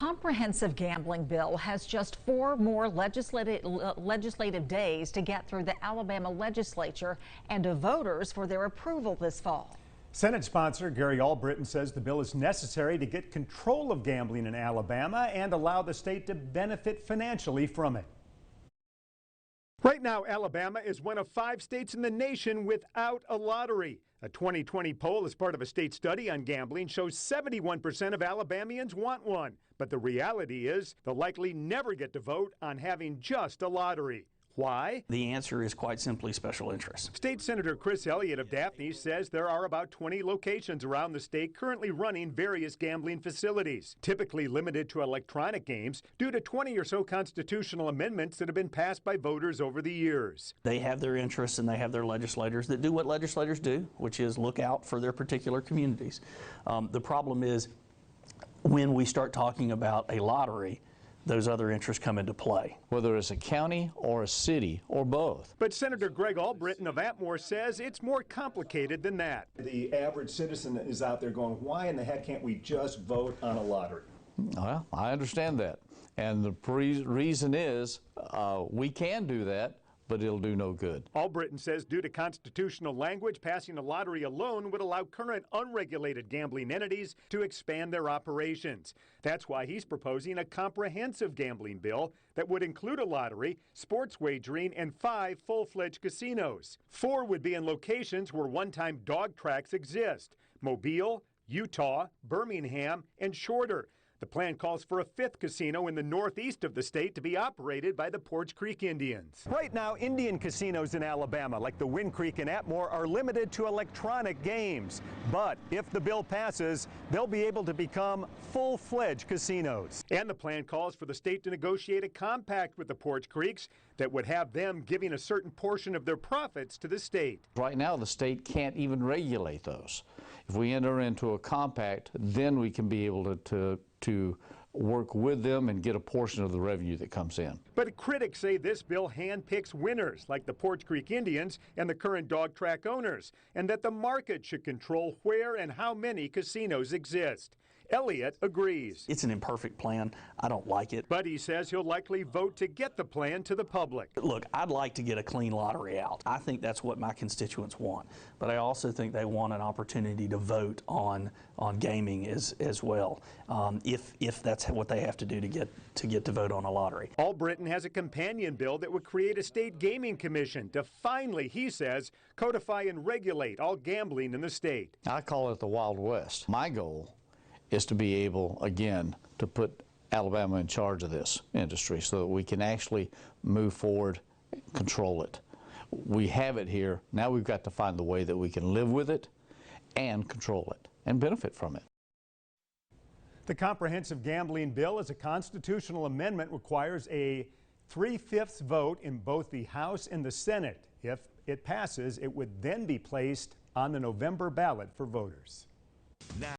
Comprehensive gambling bill has just 4 more legislative days to get through the Alabama legislature and to voters for their approval this fall. Senate sponsor Gary Albritton says the bill is necessary to get control of gambling in Alabama and allow the state to benefit financially from it. Right now, Alabama is one of 5 states in the nation without a lottery. A 2020 poll as part of a state study on gambling shows 71% of Alabamians want one. But the reality is they'll likely never get to vote on having just a lottery. Why? The answer is quite simply special interest. State Senator Chris Elliott of Daphne says there are about 20 locations around the state currently running various gambling facilities, typically limited to electronic games due to 20 or so constitutional amendments that have been passed by voters over the years. They have their interests and they have their legislators that do what legislators do, which is look out for their particular communities. The problem is when we start talking about a lottery, those other interests come into play. Whether it's a county or a city or both. But Senator Greg Albritton of Atmore says it's more complicated than that. The average citizen is out there going, why in the heck can't we just vote on a lottery? Well, I understand that. And the reason is we can do that, but it'll do no good. Albritton says due to constitutional language, passing a lottery alone would allow current unregulated gambling entities to expand their operations. That's why he's proposing a comprehensive gambling bill that would include a lottery, sports wagering, and 5 full-fledged casinos. 4 would be in locations where one-time dog tracks exist: Mobile, Utah, Birmingham, and Shorter. The plan calls for a 5th casino in the northeast of the state to be operated by the Porch Creek Indians. Right now, Indian casinos in Alabama, like the Wind Creek and Atmore, are limited to electronic games. But if the bill passes, they'll be able to become full-fledged casinos. And the plan calls for the state to negotiate a compact with the Porch Creeks that would have them giving a certain portion of their profits to the state. Right now, the state can't even regulate those. If we enter into a compact, then we can be able to work with them and get a portion of the revenue that comes in. But critics say this bill handpicks winners like the Porch Creek Indians and the current dog track owners, and that the market should control where and how many casinos exist. Elliott agrees. It's an imperfect plan. I don't like it. But he says he'll likely vote to get the plan to the public. Look, I'd like to get a clean lottery out. I think that's what my constituents want. But I also think they want an opportunity to vote on gaming as well, if that's what they have to do to get to vote on a lottery. Albritton has a companion bill that would create a state gaming commission to finally, he says, codify and regulate all gambling in the state. I call it the Wild West. My goal is to be able, again, to put Alabama in charge of this industry so that we can actually move forward, control it. We have it here. Now we've got to find the way that we can live with it and control it and benefit from it. The comprehensive gambling bill is a constitutional amendment, requires a 3/5 vote in both the House and the Senate. If it passes, it would then be placed on the November ballot for voters.